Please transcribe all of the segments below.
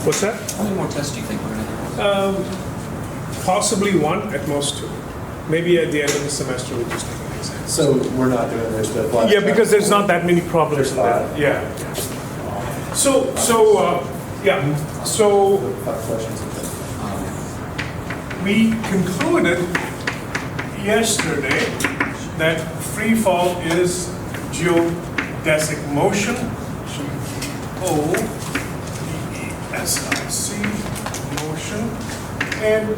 What's that? How many more tests do you think we're going to do? Possibly one, at most two. Maybe at the end of the semester we'll just take an exam. So we're not doing this to flash. Yeah, because there's not that many problems There's in there. five. Yeah. So 5 questions. we concluded yesterday that free fall is geodesic motion, Geodesic motion, and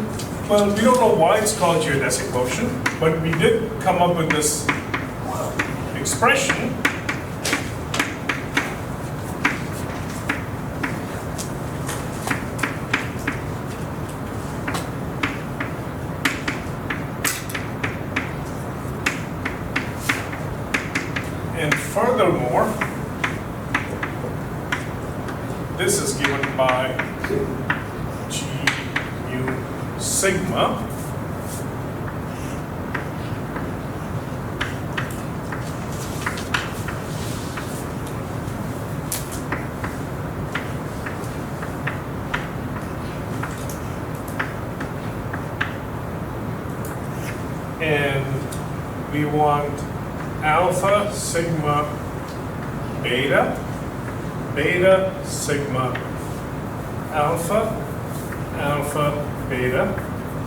well, we don't know why it's called geodesic motion, but we did come up with this expression. And furthermore, this is given by G mu sigma. And we want alpha sigma beta, beta sigma alpha, alpha beta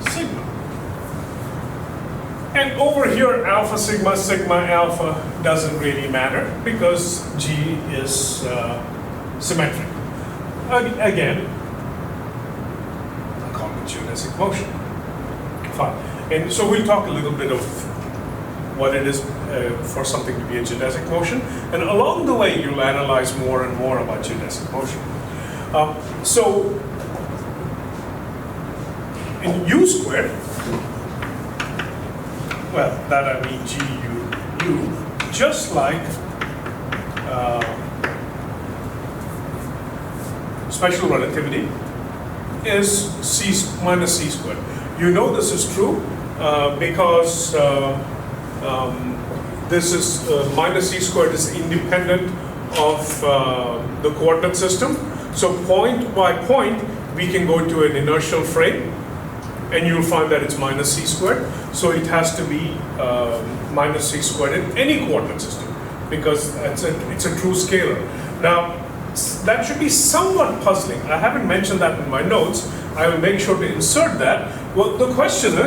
sigma. And over here, alpha sigma sigma alpha doesn't really matter because G is symmetric. Again, I call it geodesic motion. Fine. And so we'll talk a little bit of what it is for something to be a geodesic motion. And along the way, you'll analyze more and more about geodesic motion. So in U squared, well, that I mean GU, just like special relativity is C minus C squared. You know this is true because this is minus C squared is independent of the coordinate system. So point by point, we can go to an inertial frame and you'll find that it's minus C squared. So it has to be minus C squared in any coordinate system because it's a true scalar. Now, that should be somewhat puzzling. I haven't mentioned that in my notes. I will make sure to insert that. Well, the question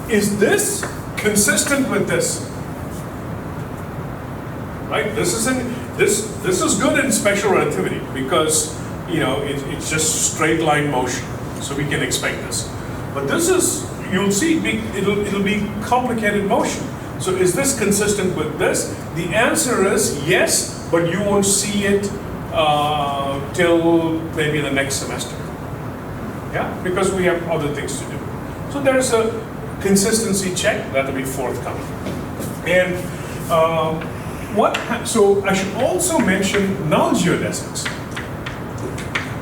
is this consistent with this? Right? This is good in special relativity because it's just straight line motion, so we can expect this. But this is, you'll see, it'll be complicated motion. So is this consistent with this? The answer is yes, but you won't see it till maybe the next semester. Yeah, because we have other things to do. So there's a consistency check that will be forthcoming. And so I should also mention null geodesics.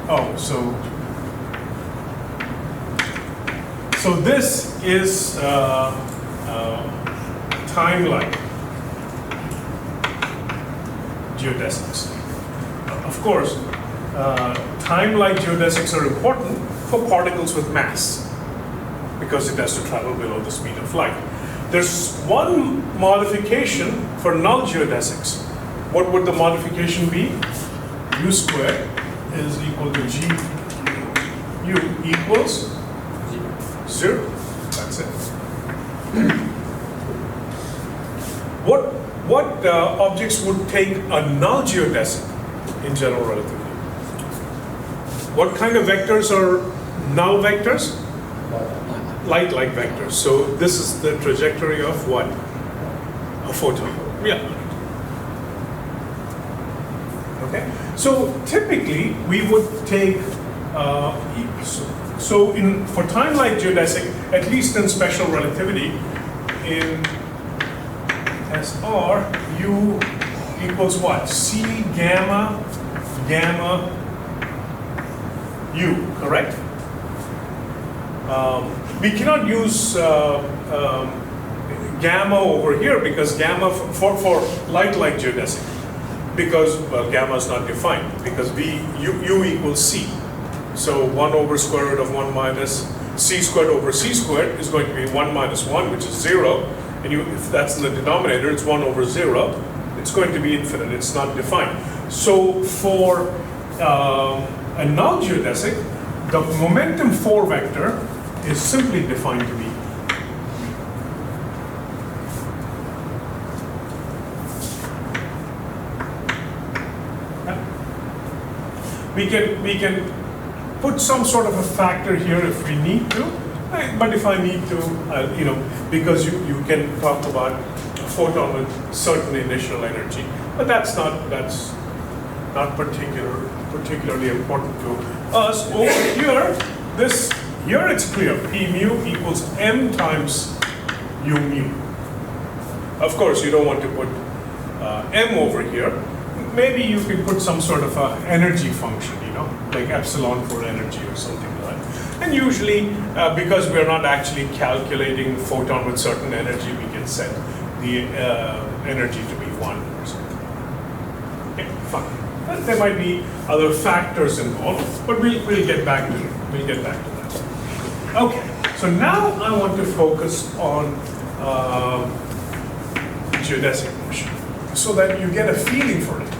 Oh, so this is time-like geodesics. Of course, time-like geodesics are important for particles with mass because it has to travel below the speed of light. There's one modification for null geodesics. What would the modification be? U squared is equal to G U equals 0. That's it. What objects would take a null geodesic in general relativity? What kind of vectors are null vectors? Light-like vectors. So this is the trajectory of what? A photon. Yeah. Okay. So typically we would take for time-like geodesic, at least in special relativity, in SR, U equals what? C gamma gamma U, correct? We cannot use gamma over here because gamma for light-like geodesic, because well, gamma is not defined because U equals C. So 1 over square root of 1 minus c squared over c squared is going to be 1 minus 1, which is 0. And if that's in the denominator, it's 1 over 0. It's going to be infinite. It's not defined. So for a null geodesic, the momentum 4 vector is simply defined to be we can put some sort of a factor here if we need to, but if I need to, because you can talk about a photon with certain initial energy, but that's not particularly important to us. Over here it's clear, P mu equals m times u mu. Of course, you don't want to put m over here. Maybe you can put some sort of a energy function, like epsilon for energy or something like that. And usually, because we're not actually calculating photon with certain energy, we can set the energy to be 1 or something. Okay, fine. There might be other factors involved, but we'll get back to it. We'll get back to that. Okay, so now I want to focus on geodesic motion, so that you get a feeling for it.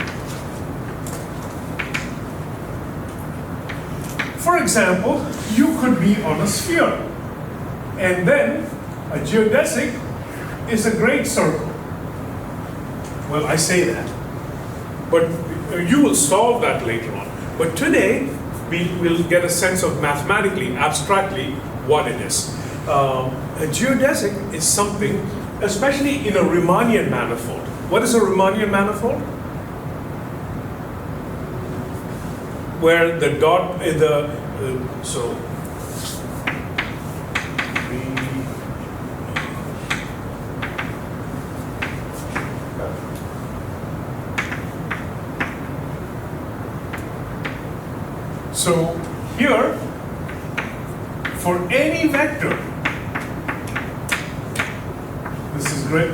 For example, you could be on a sphere, and then a geodesic is a great circle. Well, I say that, but you will solve that later on. But today, we will get a sense of mathematically, abstractly, what it is. A geodesic is something, especially in a Riemannian manifold. What is a Riemannian manifold? Where the dot, so here, for any vector, this is great,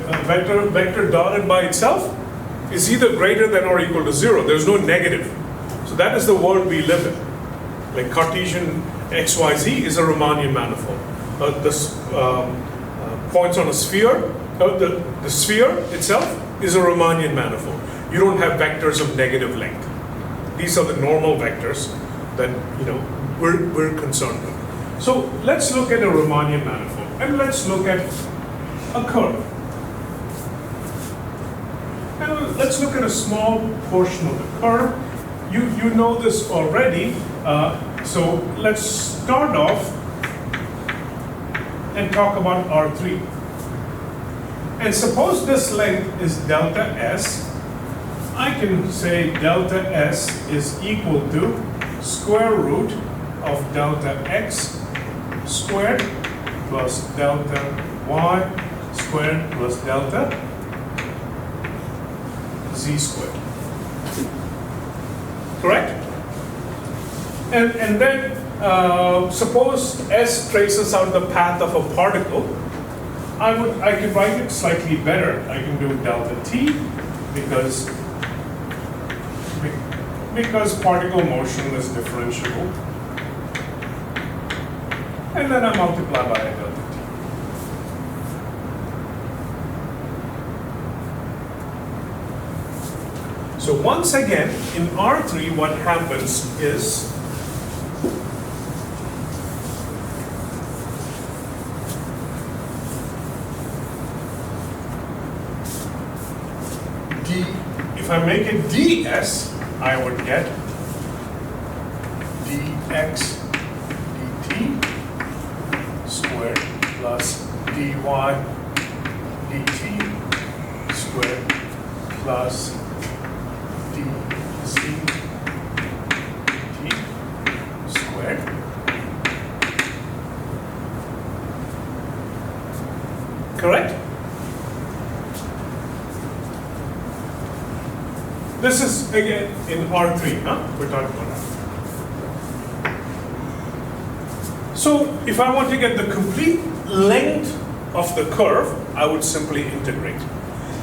vector dotted by itself is either greater than or equal to 0. There's no negative. So that is the world we live in. Like Cartesian XYZ is a Riemannian manifold. Points on a sphere, the sphere itself is a Riemannian manifold. You don't have vectors of negative length. These are the normal vectors that we're concerned with. So let's look at a Riemannian manifold, and let's look at a curve. And let's look at a small portion of the curve. You know this already, so let's start off and talk about R3. And suppose this length is delta S, I can say delta S is equal to square root of delta X squared plus delta Y squared plus delta Z squared. Correct? And then suppose S traces out the path of a particle. I can write it slightly better. I can do delta T because particle motion is differentiable. And then I multiply by a delta T. So once again, in R3, what happens is if I make it ds, I would get dx dt squared plus dy dt squared plus dz dt squared. Correct? This is again in R3, we're talking about that. So if I want to get the complete length of the curve, I would simply integrate.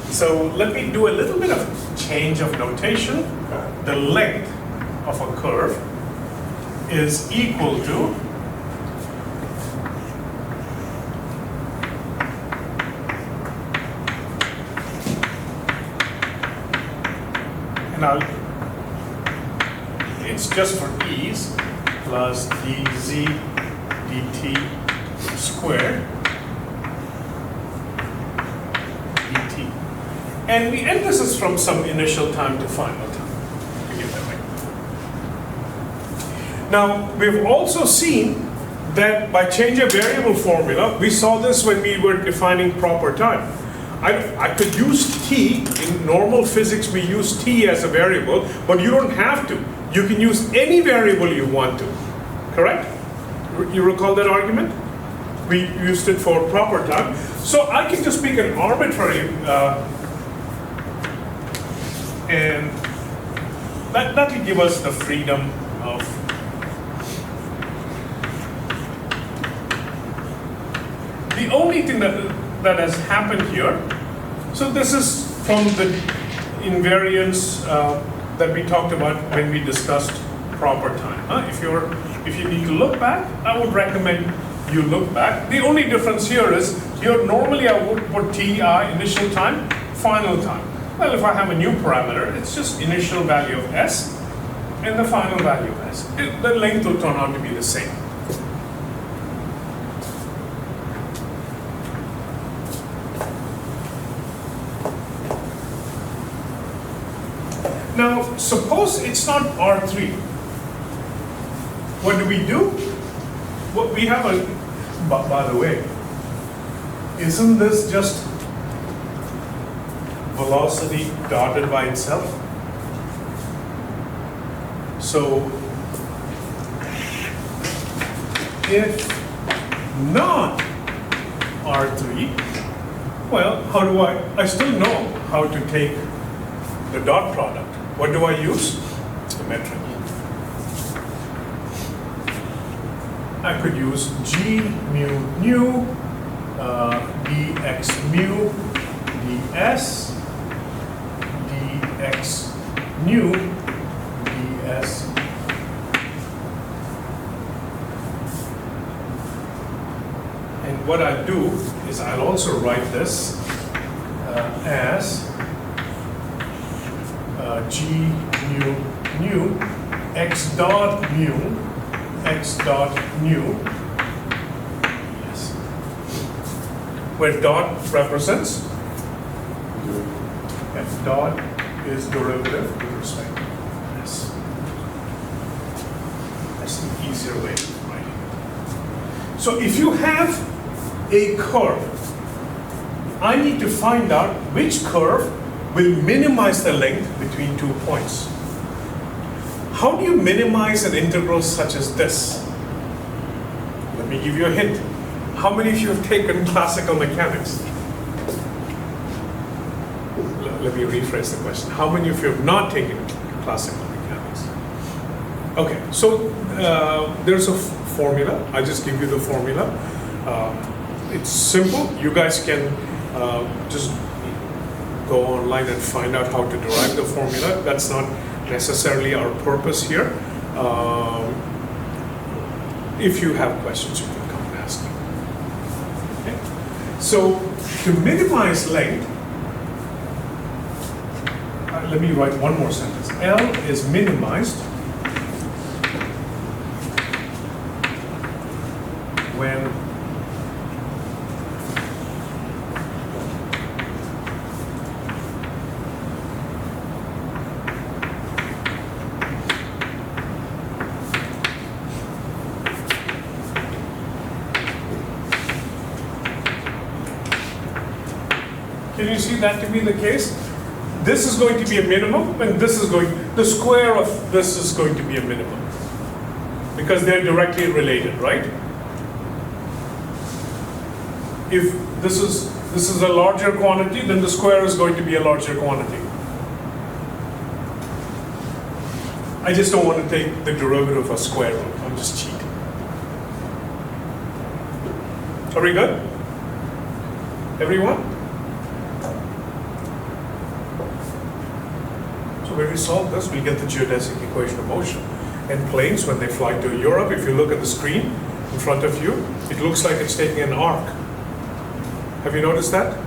So let me do a little bit of change of notation. The length of a curve is equal to now it's just for ease plus dz dt squared dt. And we end this is from some initial time to final time. Forgive that way. Now, we've also seen that by change of variable formula, we saw this when we were defining proper time. I could use t, in normal physics we use t as a variable, but you don't have to. You can use any variable you want to, correct? You recall that argument? We used it for proper time. So I can just pick an arbitrary, and that will give us the freedom of the only thing that has happened here, so this is from the invariance that we talked about when we discussed proper time. If you need to look back, I would recommend you look back. The only difference here is, here normally I would put ti, initial time, final time. Well, if I have a new parameter, it's just initial value of s and the final value of s. The length will turn out to be the same. Now, suppose it's not R3. What do we do? What we have a, by the way, isn't this just velocity dotted by itself? So, if not R3, well, how do I still know how to take the dot product. What do I use? The metric. I could use G mu nu dx mu ds dx nu ds. And what I do is I'll also write this as G mu nu x dot mu yes, where dot represents f dot is derivative with respect to s. That's an easier way of writing it. So if you have a curve, I need to find out which curve will minimize the length between 2 points. How do you minimize an integral such as this? Let me give you a hint. How many of you have taken classical mechanics? Let me rephrase the question. How many of you have not taken classical mechanics? Okay, so there's a formula. I just give you the formula. It's simple. You guys can just go online and find out how to derive the formula. That's not necessarily our purpose here. If you have questions, you can come and ask me. Okay? So to minimize length, let me write one more sentence. L is minimized when Can you see that to be the case? This is going to be a minimum, and the square of this is going to be a minimum. Because they're directly related, right? If this is a larger quantity, then the square is going to be a larger quantity. I just don't want to take the derivative of square root. I'm just cheating. Are we good? Everyone? So when we solve this, we get the geodesic equation of motion. and planes when they fly to Europe. If you look at the screen in front of you, it looks like it's taking an arc. Have you noticed that?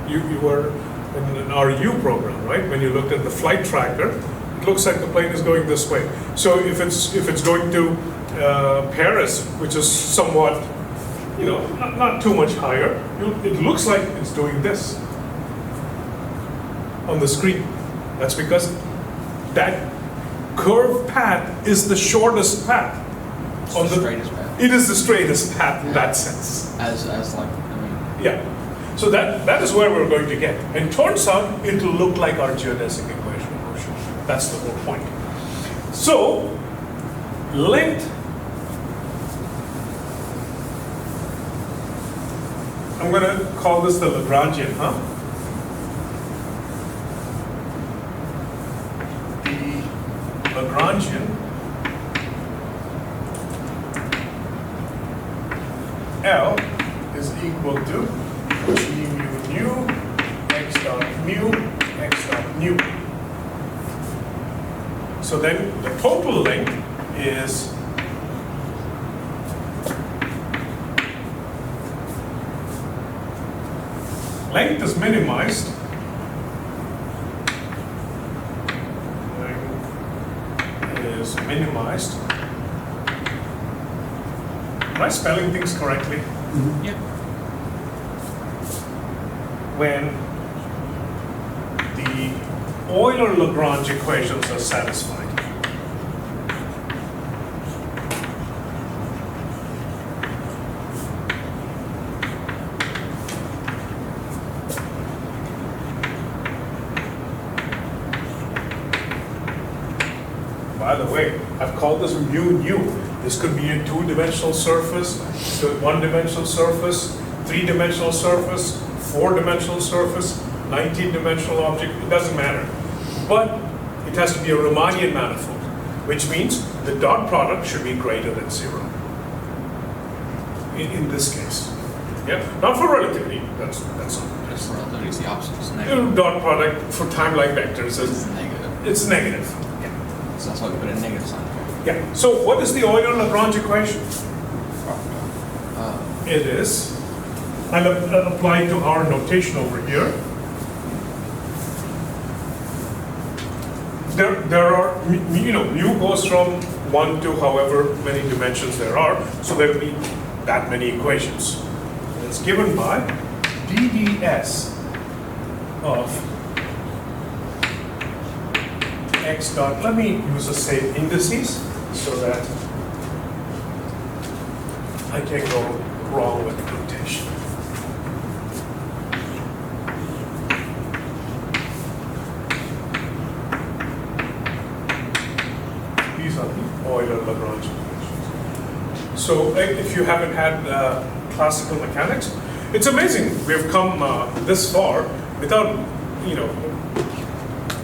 You were in an RU program, right? When you looked at the flight tracker, it looks like the plane is going this way. So if it's going to Paris, which is somewhat, not too much higher, it looks like it's doing this on the screen. That's because that curved path is the shortest path. It's the straightest path. It is the straightest path in that sense. Yeah. So that is where we're going to get. And turns out it'll look like our geodesic equation of motion. That's the whole point. So, length. I'm going to call this the Lagrangian, huh? The Lagrangian L is equal to G mu nu x dot mu x dot nu. So then the total length is length is minimized. Length is minimized. Am I spelling things correctly? Mm-hmm. Yeah. When the Euler-Lagrange equations are satisfied. By the way, I've called this mu nu. This could be a two-dimensional surface, one-dimensional surface, three-dimensional surface, four-dimensional surface, 19-dimensional object, it doesn't matter. But it has to be a Riemannian manifold, which means the dot product should be greater than 0. In this case. Yeah? Not for relativity, that's not the case. For relativity, it's the opposite. It's negative. Dot product for time-like vectors It's negative. it's negative. So that's why we put a negative sign there. Yeah. So what is the Euler-Lagrange equation? It is, I'll apply to our notation over here. There are, mu goes from 1 to however many dimensions there are, so there will be that many equations. And it's given by dds of x dot, let me use the same indices so that I can go wrong with notation. These are the Euler-Lagrange equations. So if you haven't had classical mechanics, it's amazing. We've come this far without,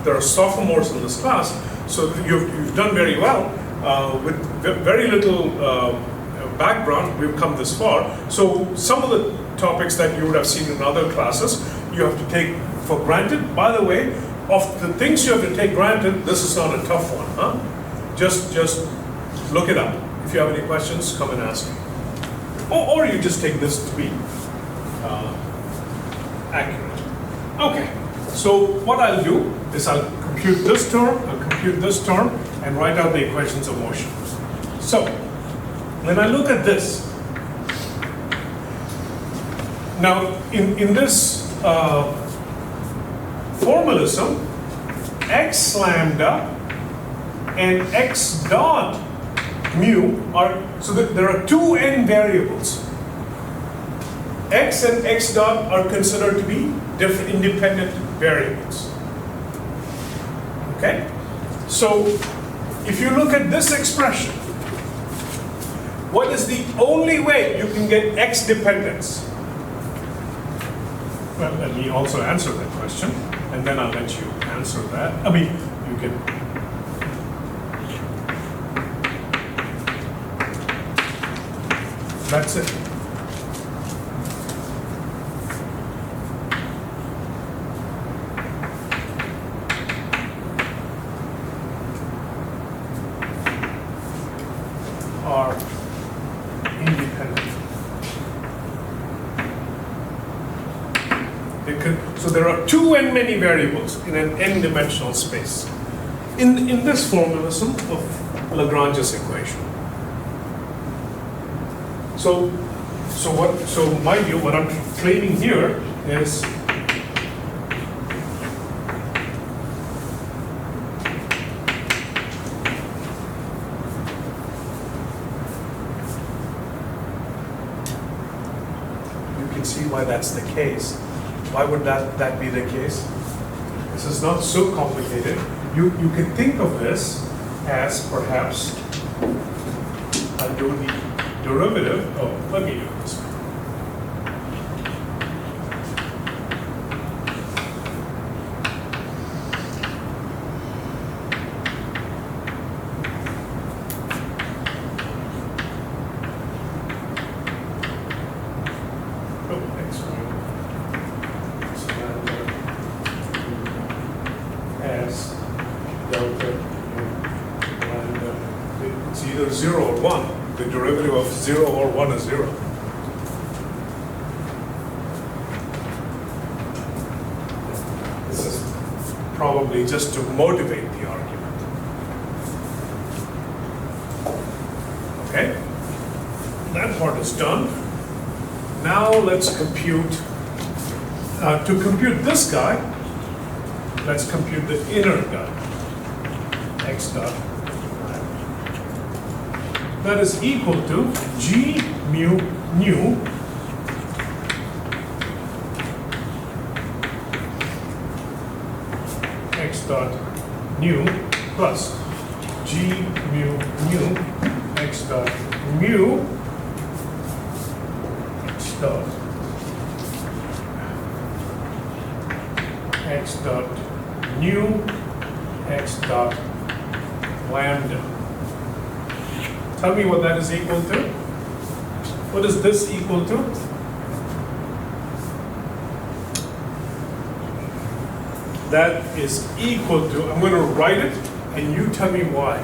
there are sophomores in this class, so you've done very well. With very little background, we've come this far. So some of the topics that you would have seen in other classes, you have to take for granted. By the way, of the things you have to take granted, this is not a tough one, huh? Just look it up. If you have any questions, come and ask me. Or you just take this to be accurate. Okay, so what I'll do is I'll compute this term, and write out the equations of motion. So, when I look at this, now in this formalism, x lambda and x dot mu are, so that there are two n variables. X and x dot are considered to be different independent variables. Okay? So, if you look at this expression, what is the only way you can get x dependence? Well, let me also answer that question, and then I'll let you answer that. I mean, you can. That's it. are independent. So there are two and many variables in an n-dimensional space in this formalism of Lagrange's equation. So mind you, what I'm claiming here is you can see why that's the case. Why would that be the case? This is not so complicated. You can think of this as perhaps I'll do the derivative. Oh, let me do it this way. Oh, thanks for as delta lambda. It's either 0 or 1. The derivative of 0 or 1 is 0. This is probably just to motivate the argument. Okay? That part is done. Now let's compute, to compute this guy, let's compute the inner guy, x dot. That is equal to G mu nu x dot nu plus G mu nu x dot mu x dot x dot nu x dot lambda. Tell me what that is equal to. What is this equal to? That is equal to, I'm going to write it and you tell me why.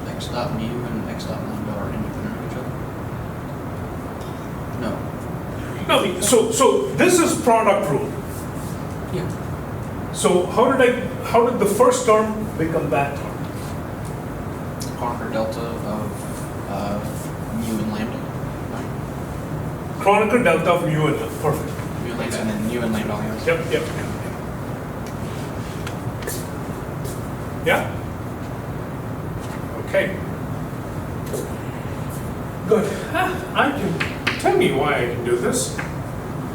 X dot mu and x dot lambda are independent of each other? No. No, so this is product rule. Yeah. So how did the first term become that term? Kronecker delta of mu and lambda. Right? Kronecker delta of mu and perfect. Mu and lambda and then mu and lambda. Yep. Yeah? Okay. Good. I can, tell me why I can do this.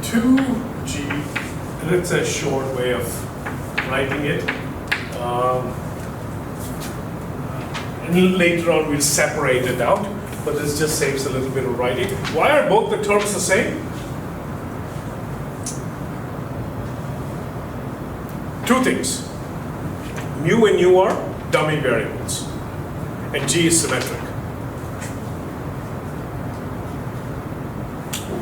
2G, and it's a short way of writing it. And later on we'll separate it out, but this just saves a little bit of writing. Why are both the terms the same? Two things. Mu and nu are dummy variables, and G is symmetric.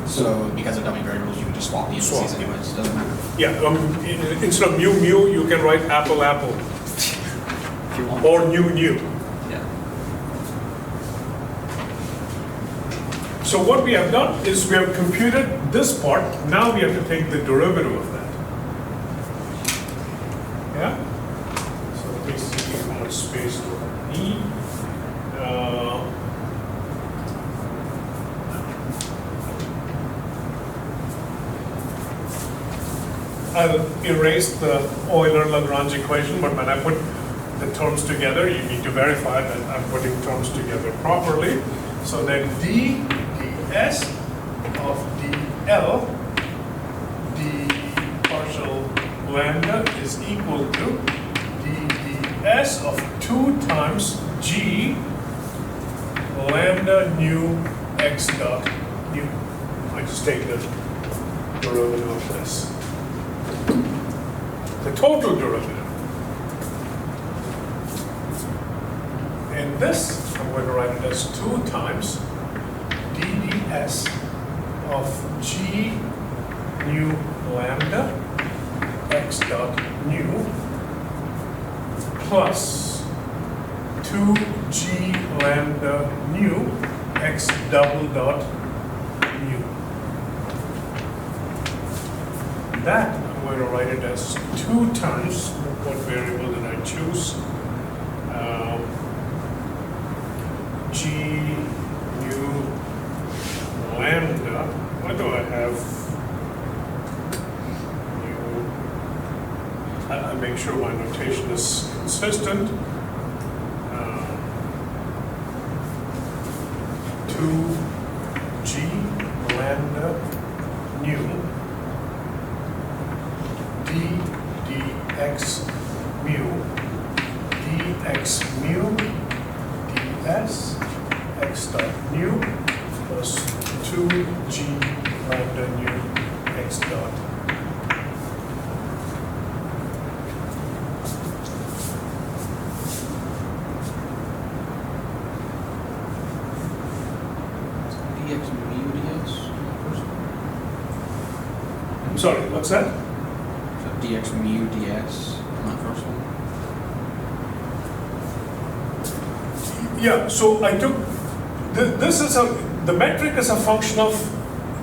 So because of dummy variables, you would just swap the indices anyways. Doesn't matter. Yeah, instead of mu, you can write apple, If you want. or nu. Yeah. So what we have done is we have computed this part. Now we have to take the derivative of that. Yeah? So let me see how much space do I need. I'll erase the Euler-Lagrange equation, but when I put the terms together, you need to verify that I'm putting terms together properly. So then d ds of dl d partial lambda is equal to d ds of 2 times g lambda nu x dot nu. I just take the derivative of this. the total derivative. And this, I'm going to write it as 2 times dds of g nu lambda x dot nu plus 2g lambda nu x double dot nu. That I'm going to write it as 2 times, what variable did I choose? G nu lambda, what do I have? I make sure my notation is consistent. 2g lambda nu d dx mu dx mu ds x dot nu plus 2g lambda nu x dot. dx mu dx. I'm sorry, what's that? So dx mu dx on that first one. Yeah, so I took, this is the metric is a function of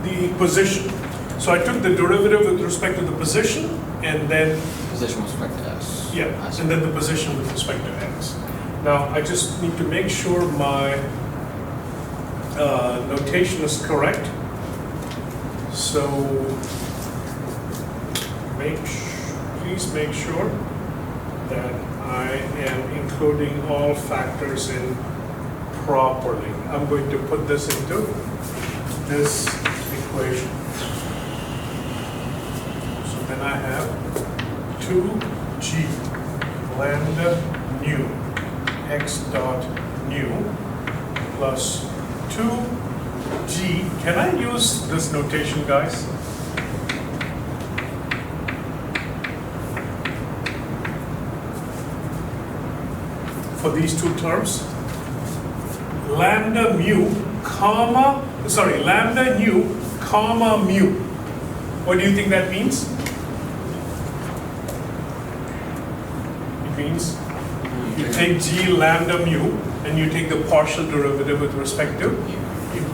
the position. So I took the derivative with respect to the position and then, Position with respect to s. yeah, I see. and then the position with respect to x. Now, I just need to make sure my notation is correct. So, please make sure that I am including all factors in properly. I'm going to put this into this equation. So then I have 2g lambda nu x dot nu plus 2g. Can I use this notation, guys? For these two terms? Lambda mu, lambda nu, comma mu. What do you think that means? It means you take g lambda mu and you take the partial derivative with respect to, you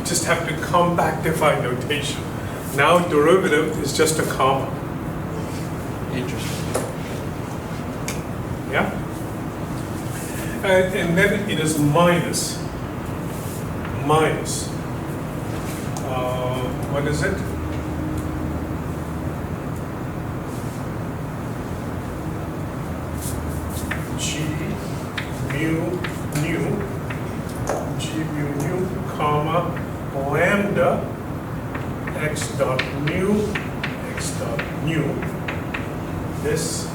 just have to compactify notation. Now derivative is just a comma. Interesting. Yeah? And then it is minus. What is it? G mu nu, comma, lambda, x dot nu. This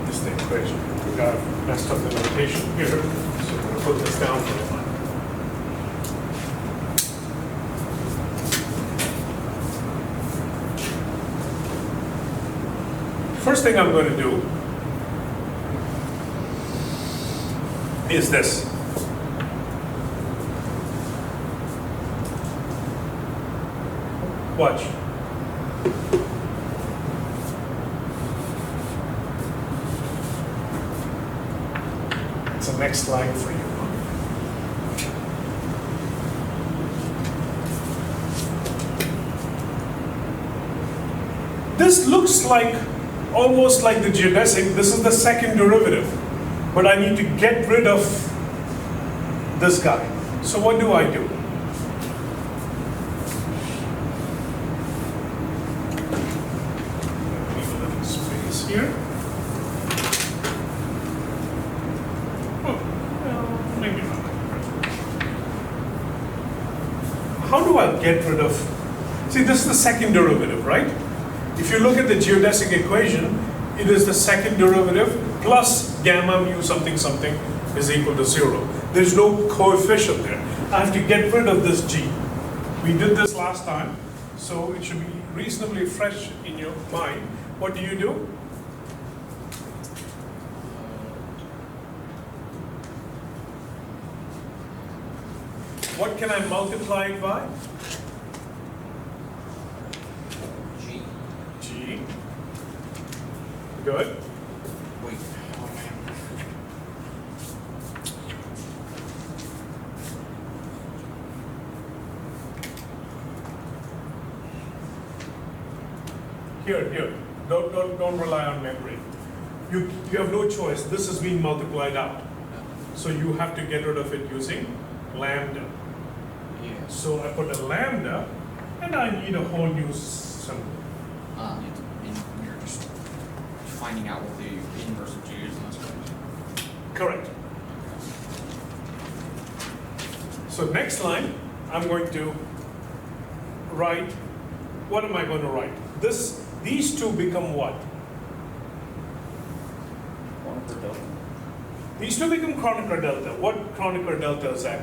is the equation. We got messed up the notation here, so I'm going to put this down for a while. First thing I'm going to do is this. Watch. It's the next slide for you. This looks like almost like the geodesic. This is the second derivative, but I need to get rid of this guy. So what do I do? Leave a little space here. Oh, well, maybe not. How do I get rid of? See, this is the second derivative, right? If you look at the geodesic equation, it is the second derivative plus gamma mu something something is equal to 0. There's no coefficient there. I have to get rid of this g. We did this last time. so it should be reasonably fresh in your mind. What do you do? What can I multiply it by? G. G. Good. Wait. Oh man. Here. Don't rely on memory. You have no choice. This is being multiplied out. So you have to get rid of it using lambda. Yeah. So I put a lambda, and I need a whole new symbol. And you're just finding out what the inverse of G is in this case. Correct. So next line, I'm going to write, what am I going to write? These two become what? Kronecker delta. These two become Kronecker delta. What Kronecker delta is that?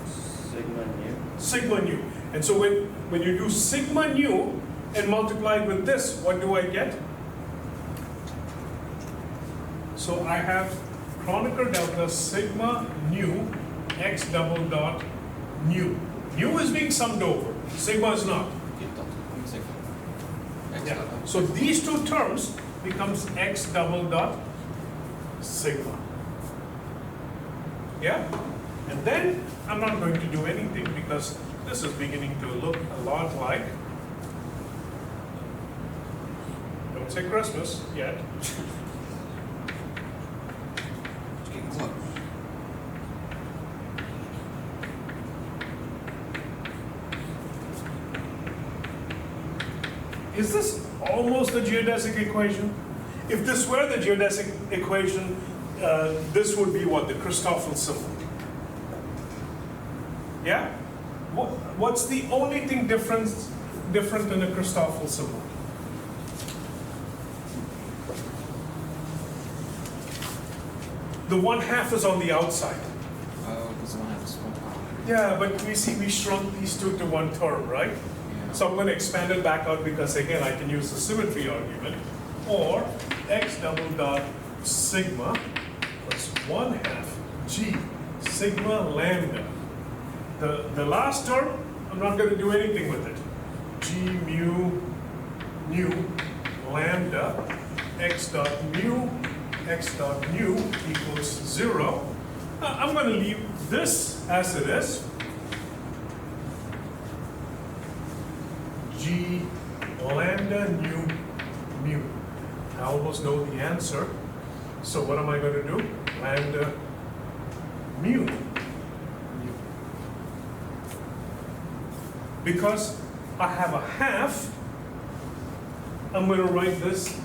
Sigma nu. Sigma nu. And so when you do sigma nu and multiply it with this, what do I get? So I have Kronecker delta sigma nu x double dot nu. Nu is being summed over. Sigma is not. Get delta. Let me say X Yeah. delta. So these two terms becomes x double dot sigma. Yeah? And then I'm not going to do anything because this is beginning to look a lot like, don't say Christmas yet. It's getting close. Is this almost the geodesic equation? If this were the geodesic equation, this would be what? The Christoffel symbol. Yeah? What's the only thing different in a Christoffel symbol? The 1/2 is on the outside. Oh, because one has one power. Yeah, but we see we shrunk these two to one term, right? Yeah. So I'm going to expand it back out because again, I can use the symmetry argument. Or x double dot sigma plus 1/2 g sigma lambda. The last term, I'm not going to do anything with it. G mu nu lambda x dot mu equals 0. I'm going to leave this as it is. G lambda nu mu. I almost know the answer. So what am I going to do? Lambda mu. Because I have a half, I'm going to write this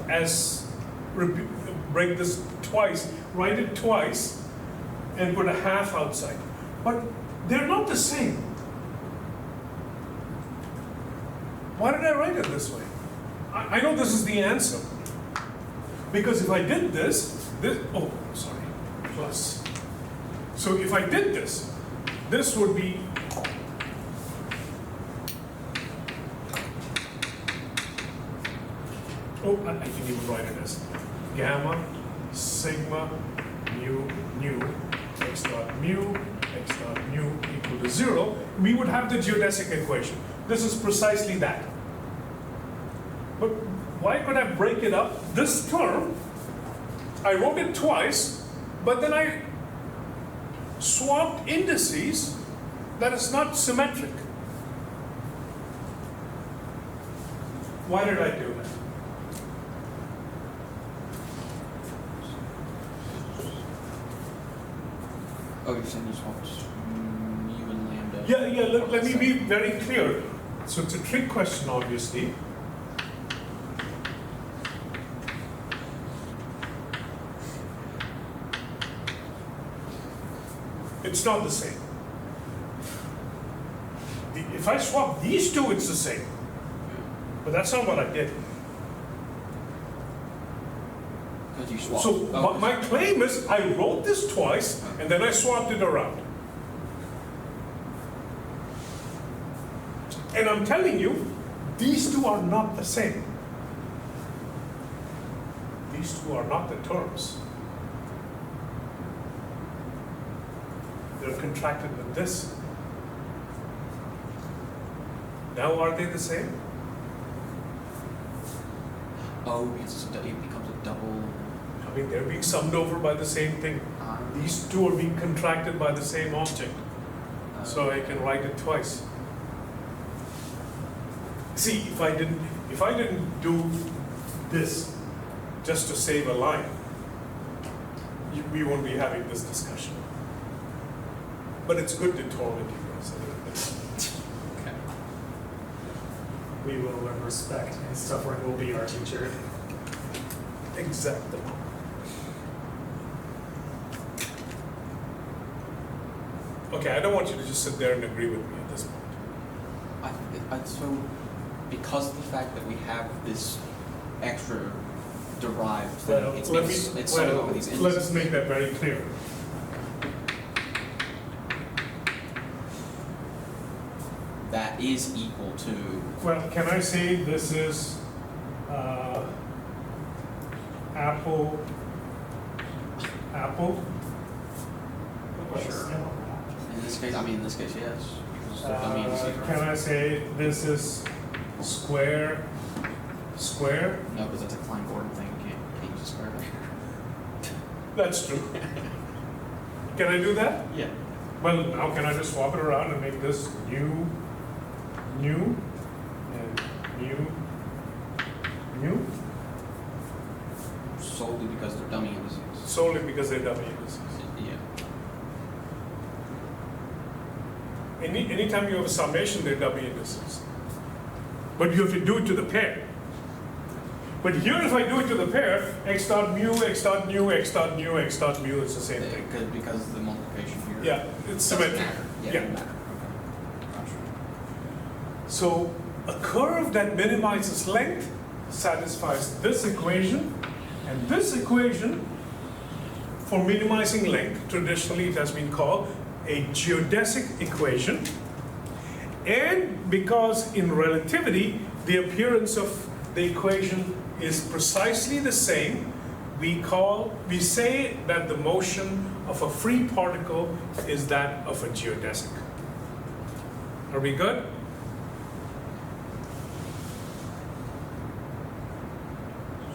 as, break this twice, write it twice, and put a half outside. But they're not the same. Why did I write it this way? I know this is the answer. Because if I did this, plus. So if I did this would be I can even write it as gamma sigma mu x dot mu equal to 0. We would have the geodesic equation. This is precisely that. But why could I break it up? This term, I wrote it twice, but then I swapped indices that is not symmetric. Why did I do that? Oh, you're saying you swapped mu and lambda? Yeah, let me be very clear. So it's a trick question, obviously. It's not the same. If I swap these two, it's the same. But that's not what I did. Because you swapped. So my claim is I wrote this twice and then I swapped it around. And I'm telling you, these two are not the same. These two are not the terms. They're contracted with this. Now are they the same? Oh, because it becomes a double. I mean, they're being summed over by the same thing. These two are being contracted by the same object. So I can write it twice. See, if I didn't do this just to save a line, we won't be having this discussion. But it's good to torment you guys a little bit. Okay. We will learn respect, and suffering will be our teacher. Exactly. Okay, I don't want you to just sit there and agree with me at this point. So, because of the fact that we have this extra derived thing, Well, it's let summing over these indices. us make that very clear. That is equal to. Well, can I say this is apple? Sure. In this case, yes. Because the dummy indices are- Can I say this is square? No, because that's a Klein-Gordon thing. You can't use a square there. That's true. Can I do that? Yeah. Well, now can I just swap it around and make this new, and new, Solely because they're dummy indices. solely because they're dummy indices. Yeah. Anytime you have a summation, they're dummy indices. But you have to do it to the pair. But here, if I do it to the pair, x dot mu, x dot nu, x dot nu, x dot mu, it's the same thing. Because the multiplication here. Yeah, it's doesn't symmetric. matter. Yeah, it Yeah. doesn't matter. Okay. Gotcha. So a curve that minimizes length satisfies this equation, and this equation for minimizing length, traditionally it has been called a geodesic equation. And because in relativity, the appearance of the equation is precisely the same, we say that the motion of a free particle is that of a geodesic. Are we good?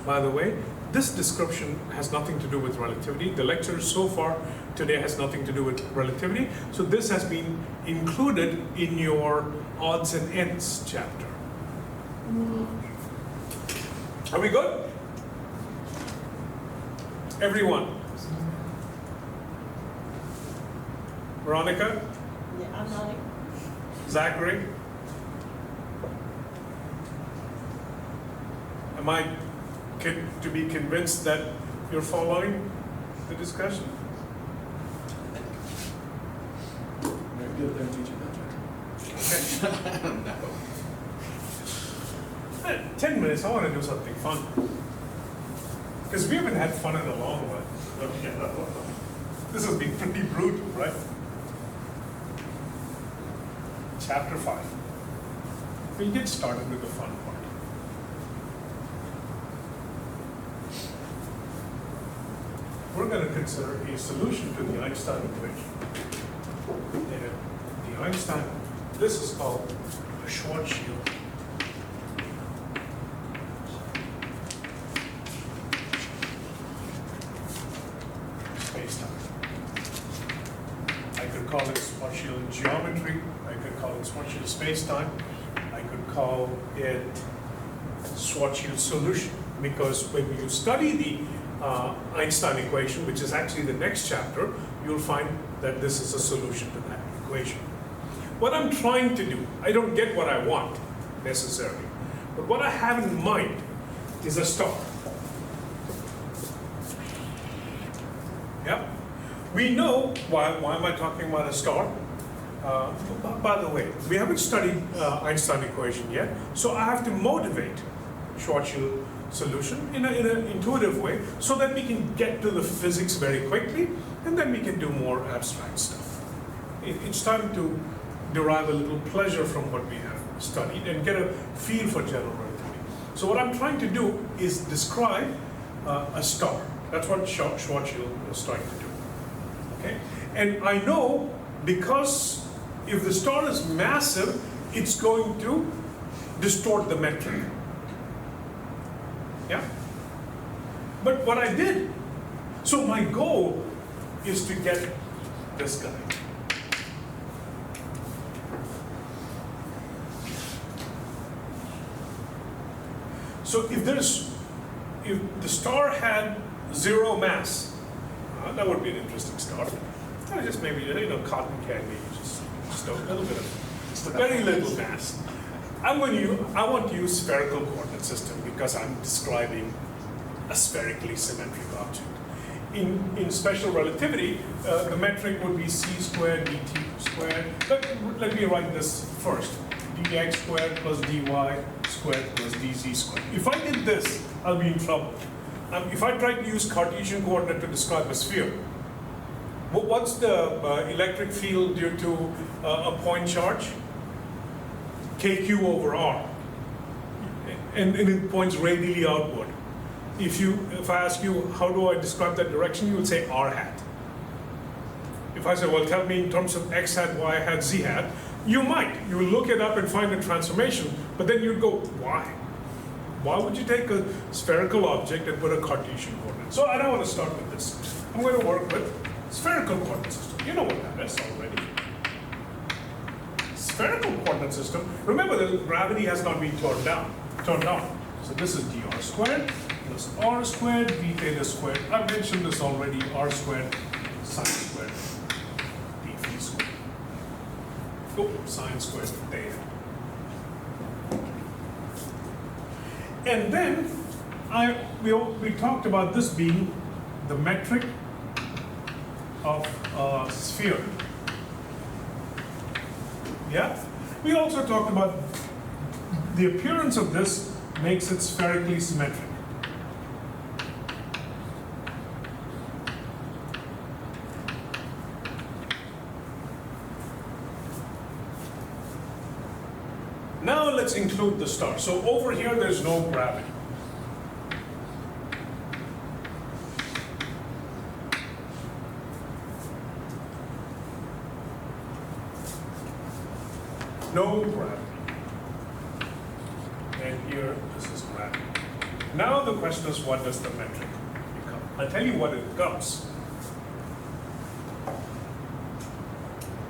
By the way, this description has nothing to do with relativity. The lecture so far today has nothing to do with relativity. So this has been included in your odds and ends chapter. Are we good? Everyone? Veronica? Yeah, I'm nodding. Zachary? Am I to be convinced that you're following the discussion? Maybe you'll learn teaching that. I don't know. 10 minutes, I want to do something fun. Because we haven't had fun in a long while. This has been pretty brutal, right? Chapter 5. We'll get started with the fun part. We're going to consider a solution to the Einstein equation. And the Einstein, this is called a Schwarzschild spacetime. I could call it Schwarzschild geometry. I could call it Schwarzschild spacetime. I could call it Schwarzschild solution, because when you study the Einstein equation, which is actually the next chapter, you'll find that this is a solution to that equation. What I'm trying to do, I don't get what I want necessarily, but what I have in mind is a star. Yep. We know, why am I talking about a star? By the way, we haven't studied Einstein equation yet, so I have to motivate Schwarzschild solution in an intuitive way so that we can get to the physics very quickly, and then we can do more abstract stuff. It's time to derive a little pleasure from what we have. studied and get a feel for general relativity. So what I'm trying to do is describe a star. That's what Schwarzschild was trying to do. Okay? And I know because if the star is massive, it's going to distort the metric. Yeah? But what I did, so my goal is to get this guy. So if the star had 0 mass, that would be an interesting star. Just maybe, cotton candy, just a little bit of, very little mass. I want to use spherical coordinate system because I'm describing a spherically symmetric object. In special relativity, the metric would be c squared dt squared. Let me write this first. dx squared plus dy squared plus dz squared. If I did this, I'll be in trouble. If I try to use Cartesian coordinate to describe a sphere, what's the electric field due to a point charge? Kq over r. And it points radially outward. If I ask you, how do I describe that direction, you will say r hat. If I say, well, tell me in terms of x hat, y hat, z hat, you might. You will look it up and find a transformation, but then you'd go, why? Why would you take a spherical object and put a Cartesian coordinate? So I don't want to start with this. I'm going to work with spherical coordinate system. You know what that is already. Spherical coordinate system, remember that gravity has not been turned down. So this is dr squared plus r squared d theta squared. I mentioned this already, r squared sine squared d phi squared. Oh, sine squared theta. And then we talked about this being the metric of a sphere. Yeah? We also talked about the appearance of this makes it spherically symmetric. Now let's include the star. So over here there's no gravity. No gravity. And here, this is gravity. Now the question is, what does the metric become? I'll tell you what it becomes.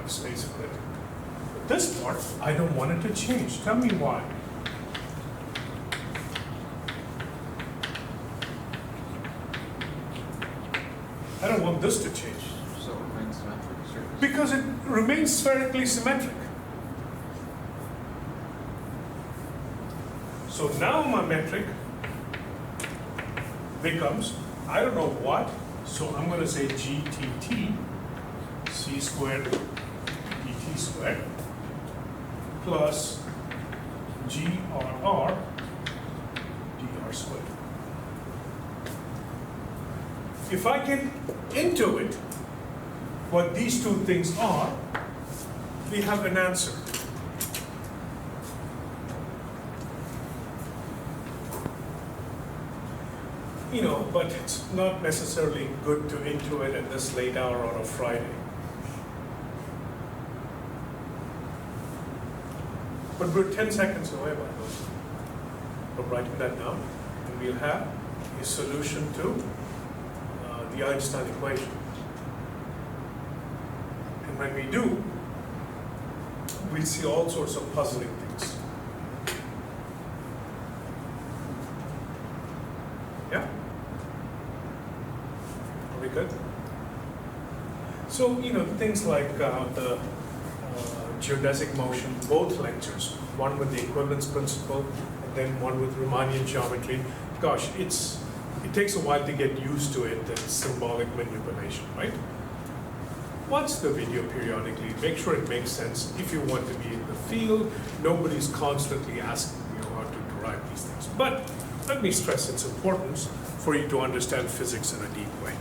Space grid. But this part, I don't want it to change. Tell me why. I don't want this to change. So it remains symmetric surface. Because it remains spherically symmetric. So now my metric becomes, I don't know what, so I'm going to say GTT c squared dt squared plus GRR dr squared. If I get into it, what these two things are, we have an answer. But it's not necessarily good to intuit at this late hour on a Friday. But we're 10 seconds away, by the way, from writing that down, and we'll have a solution to the Einstein equation. And when we do, we'll see all sorts of puzzling things. Yeah? Are we good? So, things like the geodesic motion, both lectures, one with the equivalence principle and then one with Riemannian geometry. Gosh, it takes a while to get used to it, the symbolic manipulation, right? Watch the video periodically, make sure it makes sense. If you want to be in the field, nobody's constantly asking you how to derive these things. But let me stress its importance for you to understand physics in a deep way.